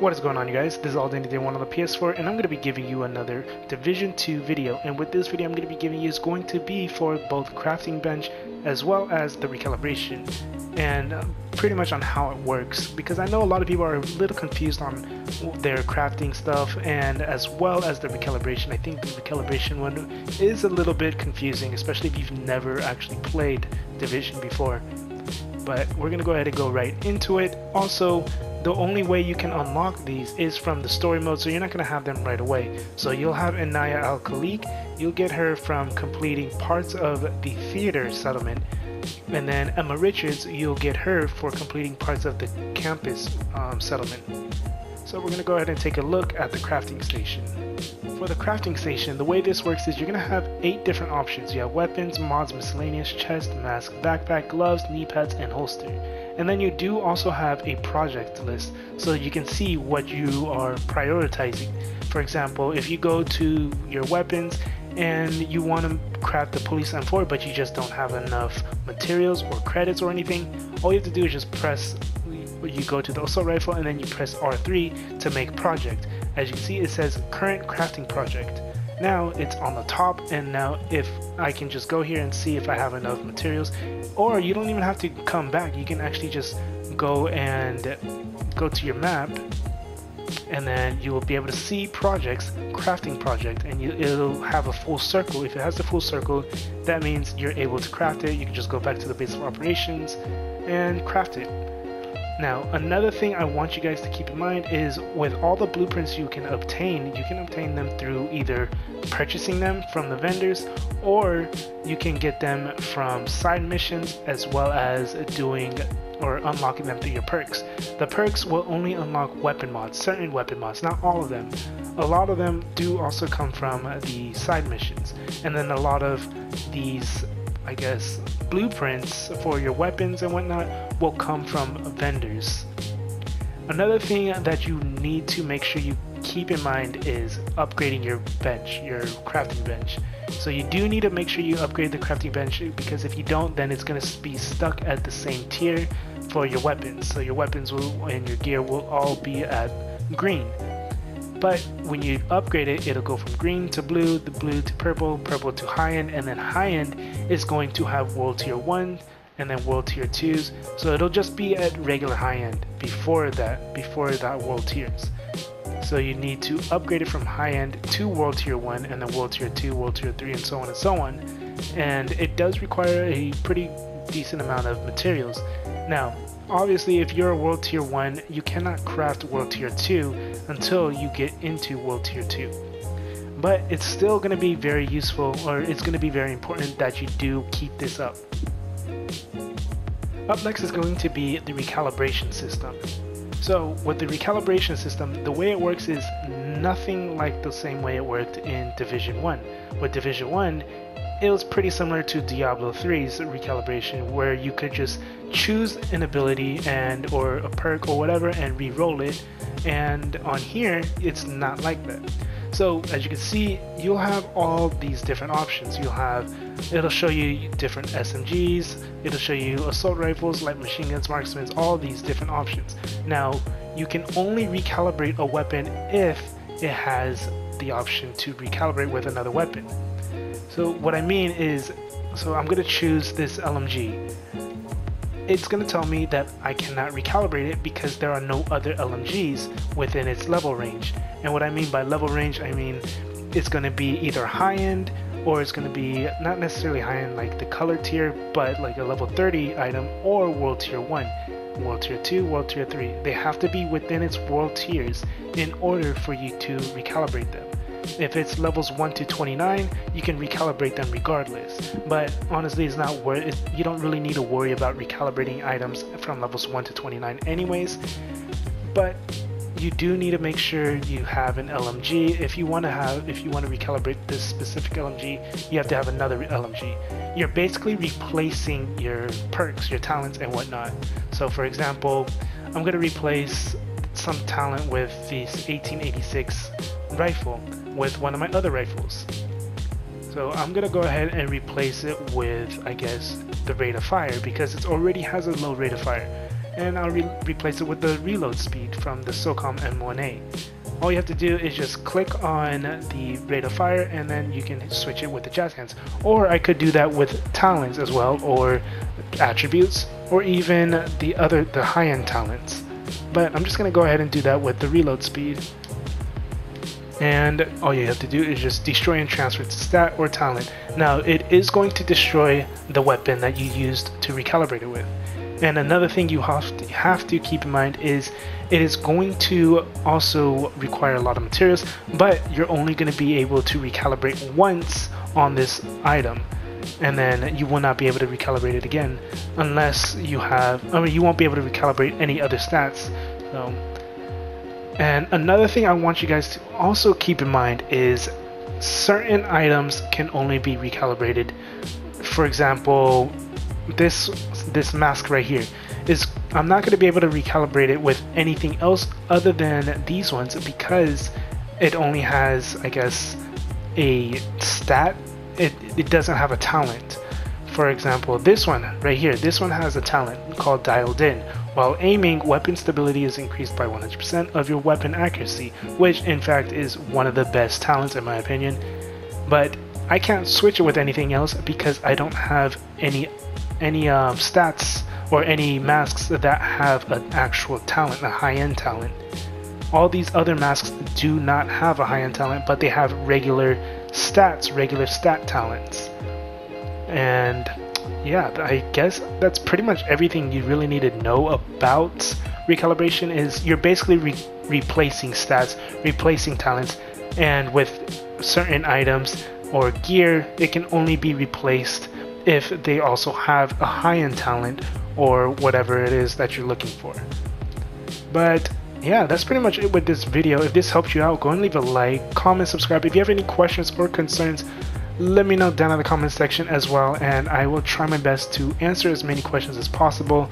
What is going on, you guys? This is All Day 1 on the PS4, and I'm going to be giving you another Division 2 video. And with this video I'm going to be giving you is going to be for both crafting bench as well as the recalibration, and pretty much on how it works, because I know a lot of people are a little confused on their crafting stuff, and as well as the recalibration. I think the recalibration one is a little bit confusing, especially if you've never actually played Division before. But we're going to go ahead and go right into it. Also, the only way you can unlock these is from the story mode, so you're not going to have them right away. So you'll have Inaya Al-Khaliq, you'll get her from completing parts of the theater settlement, and then Emma Richards, you'll get her for completing parts of the campus settlement. So we're going to go ahead and take a look at the crafting station. For the crafting station, the way this works is you're going to have 8 different options. You have weapons, mods, miscellaneous, chest, mask, backpack, gloves, knee pads, and holster. And then you do also have a project list, so you can see what you are prioritizing. For example, if you go to your weapons and you want to craft the police M4 but you just don't have enough materials or credits or anything, all you have to do is just press, you go to the assault rifle and then you press R3 to make project. As you can see, it says current crafting project. Now it's on the top, and now if I can just go here and see if I have enough materials, or you don't even have to come back, you can actually just go and go to your map, and then you will be able to see projects, crafting project, and it'll have a full circle. If it has the full circle, that means you're able to craft it. You can just go back to the base of operations and craft it. Now, another thing I want you guys to keep in mind is with all the blueprints you can obtain them through either purchasing them from the vendors, or you can get them from side missions, as well as doing or unlocking them through your perks. The perks will only unlock weapon mods, certain weapon mods, not all of them. A lot of them do also come from the side missions, and then a lot of these, I guess, blueprints for your weapons and whatnot will come from vendors. Another thing that you need to make sure you keep in mind is upgrading your bench, your crafting bench. So you do need to make sure you upgrade the crafting bench, because if you don't, then it's going to be stuck at the same tier for your weapons. So your weapons and your gear will all be at green. But when you upgrade it, it'll go from green to blue, the blue to purple, purple to high end, and then high end is going to have world tier 1 and then world tier 2s. So it'll just be at regular high end before that world tiers. So you need to upgrade it from high end to world tier 1 and then world tier 2, world tier 3, and so on and so on. And it does require a pretty decent amount of materials. Now, obviously, if you're a world tier 1, you cannot craft world tier 2 until you get into world tier 2. But it's still going to be very useful, or it's going to be very important that you do keep this up. Up next is going to be the recalibration system. So with the recalibration system, the way it works is nothing like the same way it worked in Division 1. With Division 1, it was pretty similar to Diablo 3's recalibration, where you could just choose an ability and or a perk or whatever and re-roll it, and on here it's not like that. So as you can see, you'll have all these different options. It'll show you different SMGs, it'll show you assault rifles, light machine guns, marksmen, all these different options. Now, you can only recalibrate a weapon if it has the option to recalibrate with another weapon. So what I mean is, so I'm going to choose this LMG. It's going to tell me that I cannot recalibrate it because there are no other LMGs within its level range. And what I mean by level range, I mean it's going to be either high end, or it's going to be not necessarily high end like the color tier, but like a level 30 item, or world tier 1, world tier 2, world tier 3. They have to be within its world tiers in order for you to recalibrate them. If it's levels 1 to 29, you can recalibrate them regardless. But honestly, it's not worth it. You don't really need to worry about recalibrating items from levels 1 to 29 anyways. But you do need to make sure you have an LMG. If you want to recalibrate this specific LMG, you have to have another LMG. You're basically replacing your perks, your talents, and whatnot. So for example, I'm going to replace some talent with this 1886 rifle with one of my other rifles. So I'm gonna go ahead and replace it with, I guess, the rate of fire, because it already has a low rate of fire. and I'll replace it with the reload speed from the SOCOM M1A. All you have to do is just click on the rate of fire, and then you can switch it with the jazz hands. Or I could do that with talents as well, or attributes, or even the high-end talents. But I'm just going to go ahead and do that with the reload speed. And all you have to do is just destroy and transfer to stat or talent. Now it is going to destroy the weapon that you used to recalibrate it with. And another thing you have to keep in mind is it is going to also require a lot of materials, but you're only going to be able to recalibrate once on this item, and then you will not be able to recalibrate it again unless you have, you won't be able to recalibrate any other stats. And another thing I want you guys to also keep in mind is certain items can only be recalibrated. For example, this mask right here is, I'm not going to be able to recalibrate it with anything else other than these ones, because it only has, I guess, a stat. It doesn't have a talent. For example, this one right here, this one has a talent called Dialed In. While aiming, weapon stability is increased by 100% of your weapon accuracy, which in fact is one of the best talents in my opinion. But I can't switch it with anything else because I don't have any stats or any masks that have an actual talent, a high-end talent. All these other masks do not have a high-end talent, but they have regular stats, regular stat talents. And yeah, I guess that's pretty much everything you really need to know about recalibration. Is you're basically replacing stats, replacing talents, and with certain items or gear, it can only be replaced if they also have a high-end talent or whatever it is that you're looking for. But yeah, that's pretty much it with this video. If this helped you out, go and leave a like, comment, subscribe. If you have any questions or concerns, let me know down in the comment section as well, and I will try my best to answer as many questions as possible.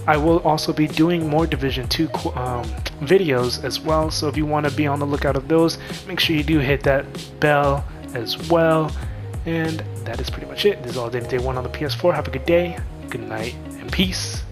I will also be doing more Division 2 videos as well, so if you want to be on the lookout of those, make sure you do hit that bell as well. And that is pretty much it. This is all Day 1 on the PS4. Have a good day, good night, and peace.